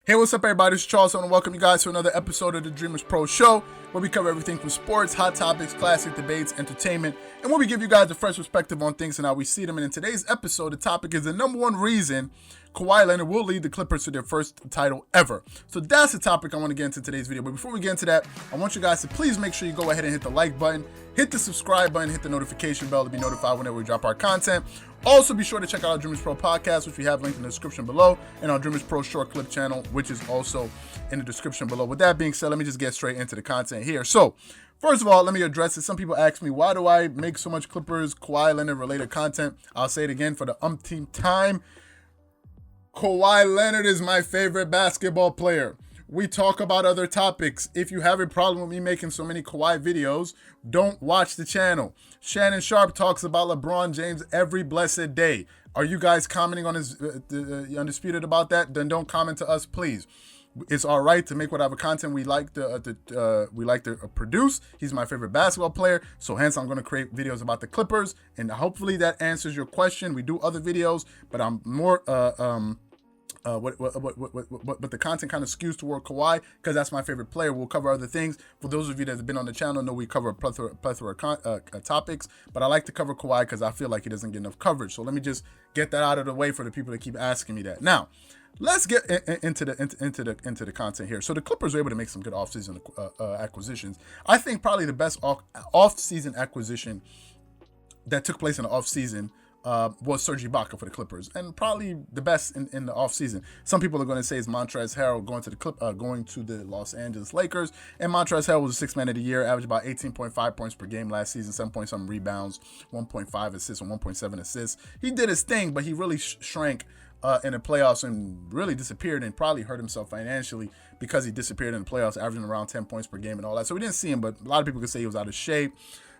Hey, what's up, everybody? It's Charles. I want to welcome you guys to another episode of the Dreamerspro Show, where we cover everything from sports, hot topics, classic debates, entertainment, and where we give you guys a fresh perspective on things and how we see them. And in today's episode, the topic is the number one reason Kawhi Leonard will lead the Clippers to their first title ever. So that's the topic I want to get into today's video. But before we get into that, I want you guys to please make sure you go ahead and hit the like button, hit the subscribe button, hit the notification bell to be notified whenever we drop our content. Also, be sure to check out our Dreamerspro Podcast, which we have linked in the description below, and our Dreamerspro Short Clip channel, which is also in the description below. With that being said, let me just get straight into the content here. So, first of all, let me address it. Some people ask me, why do I make so much Clippers, Kawhi Leonard related content? I'll say it again for the umpteenth time. Kawhi Leonard is my favorite basketball player. We talk about other topics. If you have a problem with me making so many Kawhi videos, don't watch the channel. Shannon Sharp talks about LeBron James every blessed day. Are you guys commenting on his Undisputed about that? Then don't comment to us, please. It's all right to make whatever content we like to produce. He's my favorite basketball player, so hence I'm going to create videos about the Clippers, and hopefully that answers your question. We do other videos, but I'm more but the content kind of skews toward Kawhi because that's my favorite player. We'll cover other things. For those of you that have been on the channel, know we cover a plethora of topics, but I like to cover Kawhi because I feel like he doesn't get enough coverage. So let me just get that out of the way for the people that keep asking me that. Now, let's get into the content here. So the Clippers were able to make some good offseason acquisitions. I think probably the best off-season acquisition that took place in the offseason was Serge Ibaka for the Clippers, and probably the best in the offseason. Some people are going to say it's Montrezl Harrell going to the Los Angeles Lakers, and Montrezl Harrell was a sixth man of the year, averaged about 18.5 points per game last season, 7-point-something rebounds, 1.5 assists, and 1.7 assists. He did his thing, but he really shrank in the playoffs and really disappeared and probably hurt himself financially because he disappeared in the playoffs, averaging around 10 points per game and all that. So we didn't see him, but a lot of people could say he was out of shape.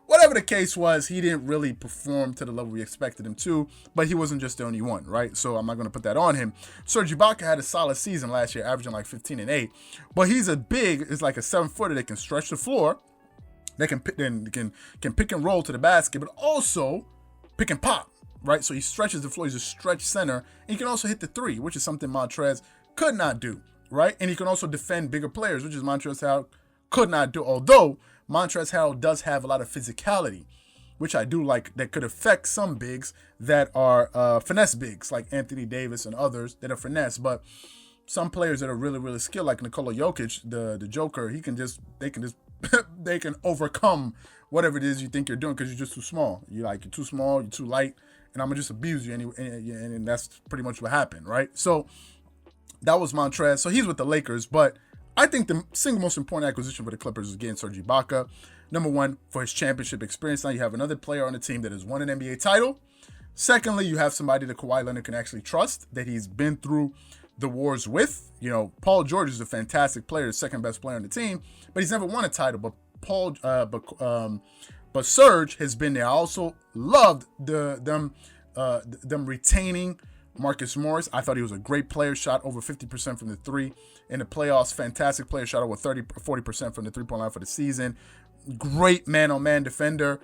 Whatever the case was, he didn't really perform to the level we expected him to, but he wasn't just the only one, right? So I'm not going to put that on him. Serge Ibaka had a solid season last year, averaging like 15 and 8, but he's it's like a 7-footer that can stretch the floor, that can pick and roll to the basket, but also pick and pop, right? So he stretches the floor. He's a stretch center, and he can also hit the three, which is something Montrez could not do, right? And he can also defend bigger players, which is Montrezl Harrell could not do, although Montrezl Harrell does have a lot of physicality, which I do like, that could affect some bigs that are finesse bigs, like Anthony Davis and others that are finesse. But some players that are really, really skilled, like Nikola Jokic, the Joker, they can overcome whatever it is you think you're doing because you're just too small. You're too small, you're too light, and I'm gonna just abuse you anyway. And that's pretty much what happened, right? So that was Montrez. So he's with the Lakers, but I think the single most important acquisition for the Clippers is getting Serge Ibaka. Number one, for his championship experience. Now you have another player on the team that has won an NBA title. Secondly, you have somebody that Kawhi Leonard can actually trust, that he's been through the wars with. You know, Paul George is a fantastic player, the second best player on the team, but he's never won a title. But Serge has been there. I also loved them retaining Marcus Morris. I thought he was a great player, shot over 50% from the three in the playoffs. Fantastic player, shot over 40% from the three-point line for the season. Great man-on-man defender.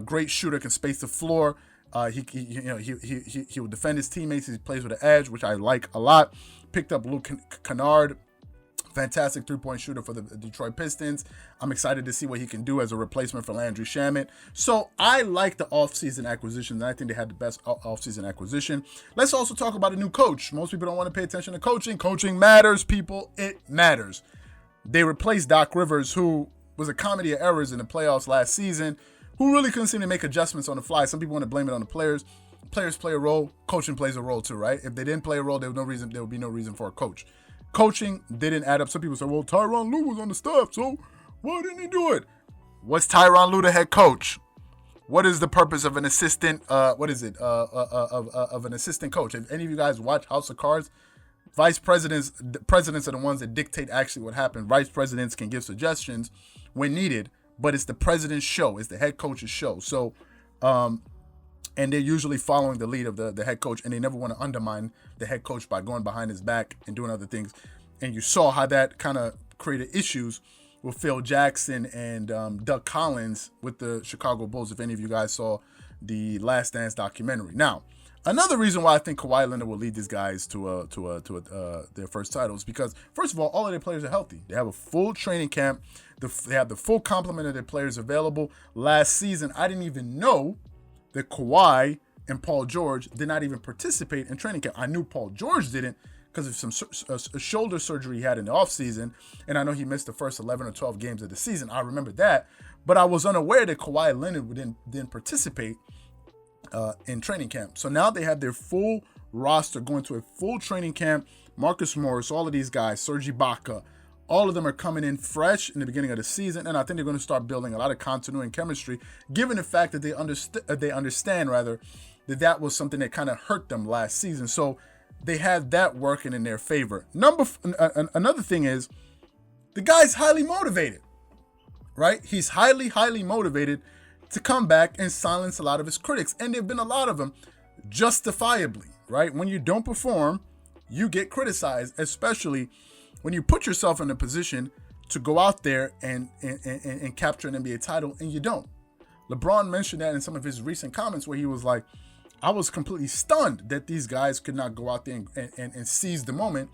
Great shooter, can space the floor. He will defend his teammates. He plays with an edge, which I like a lot. Picked up Luke Kennard. Fantastic three-point shooter for the Detroit Pistons. I'm excited to see what he can do as a replacement for Landry Shamet. So I like the offseason acquisitions, and I think they had the best offseason acquisition. Let's also talk about a new coach. Most people don't want to pay attention to coaching. Coaching matters, people. It matters. They replaced Doc Rivers, who was a comedy of errors in the playoffs last season, who really couldn't seem to make adjustments on the fly. Some people want to blame it on the players. Players play a role. Coaching plays a role too, right? If they didn't play a role, there would be no reason for a coach. Coaching didn't add up. Some people say, well, Tyronn Lue was on the staff, so why didn't he do it? What's Tyronn Lue the head coach? What is the purpose of an assistant? Of an assistant coach? If any of you guys watch House of Cards, presidents are the ones that dictate actually what happened. Vice presidents can give suggestions when needed, but it's the president's show. It's the head coach's show. So, and they're usually following the lead of the head coach, and they never want to undermine the head coach by going behind his back and doing other things. And you saw how that kind of created issues with Phil Jackson and Doug Collins with the Chicago Bulls, if any of you guys saw the Last Dance documentary. Now, Another reason why I think Kawhi Leonard will lead these guys to their first title is because, first of all of their players are healthy. They have a full training camp. They have the full complement of their players available. Last season, I didn't even know that Kawhi and Paul George did not even participate in training camp. I knew Paul George didn't because of some shoulder surgery he had in the offseason, and I know he missed the first 11 or 12 games of the season. I remember that, but I was unaware that Kawhi Leonard didn't participate in training camp. So now they have their full roster going to a full training camp. Marcus Morris, all of these guys, Serge Ibaka, all of them are coming in fresh in the beginning of the season, and I think they're going to start building a lot of continuity and chemistry, given the fact that they understand that was something that kind of hurt them last season. So they have that working in their favor. Another thing is the guy's highly motivated, right? He's highly motivated to come back and silence a lot of his critics. And there have been a lot of them, justifiably, right? When you don't perform, you get criticized, especially when you put yourself in a position to go out there and capture an NBA title and you don't. LeBron mentioned that in some of his recent comments where he was like, I was completely stunned that these guys could not go out there and seize the moment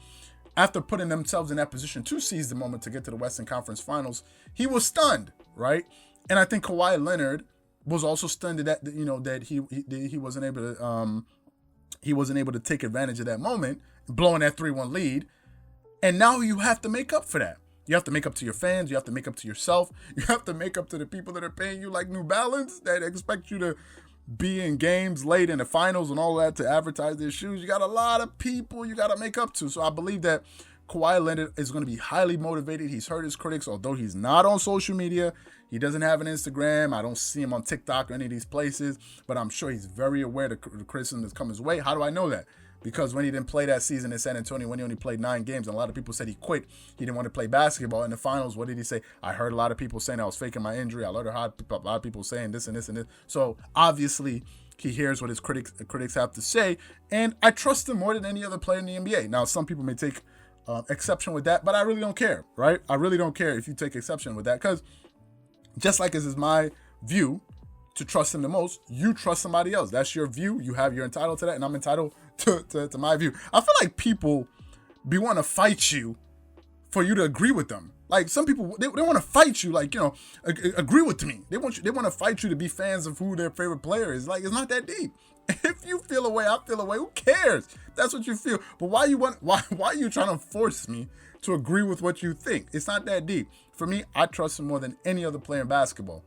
after putting themselves in that position to seize the moment to get to the Western Conference Finals. He was stunned, right? And I think Kawhi Leonard was also stunned that he wasn't able to take advantage of that moment, blowing that 3-1 lead. And now you have to make up for that. You have to make up to your fans. You have to make up to yourself. You have to make up to the people that are paying you like New Balance, that expect you to be in games late in the finals and all that to advertise their shoes. You got a lot of people you got to make up to. So I believe that Kawhi Leonard is going to be highly motivated. He's heard his critics, although he's not on social media. He doesn't have an Instagram. I don't see him on TikTok or any of these places, but I'm sure he's very aware of the criticism that's come his way. How do I know that? Because when he didn't play that season in San Antonio, when he only played 9 games, and a lot of people said he quit, he didn't want to play basketball. In the finals, what did he say? I heard a lot of people saying I was faking my injury. I heard a lot of people saying this and this and this. So obviously, he hears what his critics have to say, and I trust him more than any other player in the NBA. Now, some people may take exception with that, but I really don't care, right? I really don't care if you take exception with that, because just like this is my view to trust him the most, you trust somebody else. That's your view. You're entitled to that, and I'm entitled to my view. I feel like people want to fight you for you to agree with them. Like some people, they want to fight you, like, agree with me. They want to fight you to be fans of who their favorite player is. Like, it's not that deep. If you feel a way, I feel a way. Who cares? That's what you feel. But why are you trying to force me to agree with what you think? It's not that deep. For me, I trust him more than any other player in basketball.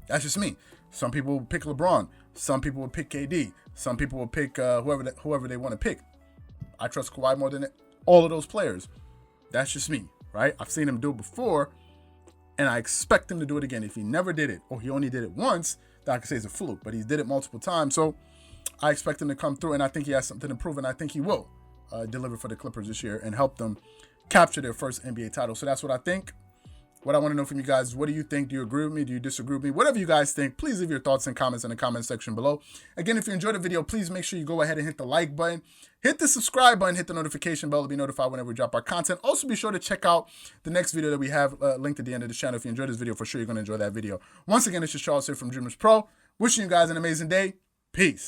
That's just me. Some people will pick LeBron. Some people will pick KD. Some people will pick whoever they want to pick. I trust Kawhi more than all of those players. That's just me, right? I've seen him do it before, and I expect him to do it again. If he never did it, or he only did it once, then I can say it's a fluke. But he did it multiple times, so I expect him to come through, and I think he has something to prove, and I think he will deliver for the Clippers this year and help them capture their first NBA title. So that's what I think. What I want to know from you guys is, what do you think? Do you agree with me? Do you disagree with me? Whatever you guys think, please leave your thoughts and comments in the comment section below. Again, if you enjoyed the video, please make sure you go ahead and hit the like button, hit the subscribe button, hit the notification bell to be notified whenever we drop our content. Also, be sure to check out the next video that we have linked at the end of the channel. If you enjoyed this video, for sure you're going to enjoy that video. Once again, it's your Charles here from Dreamerspro. Wishing you guys an amazing day. Peace.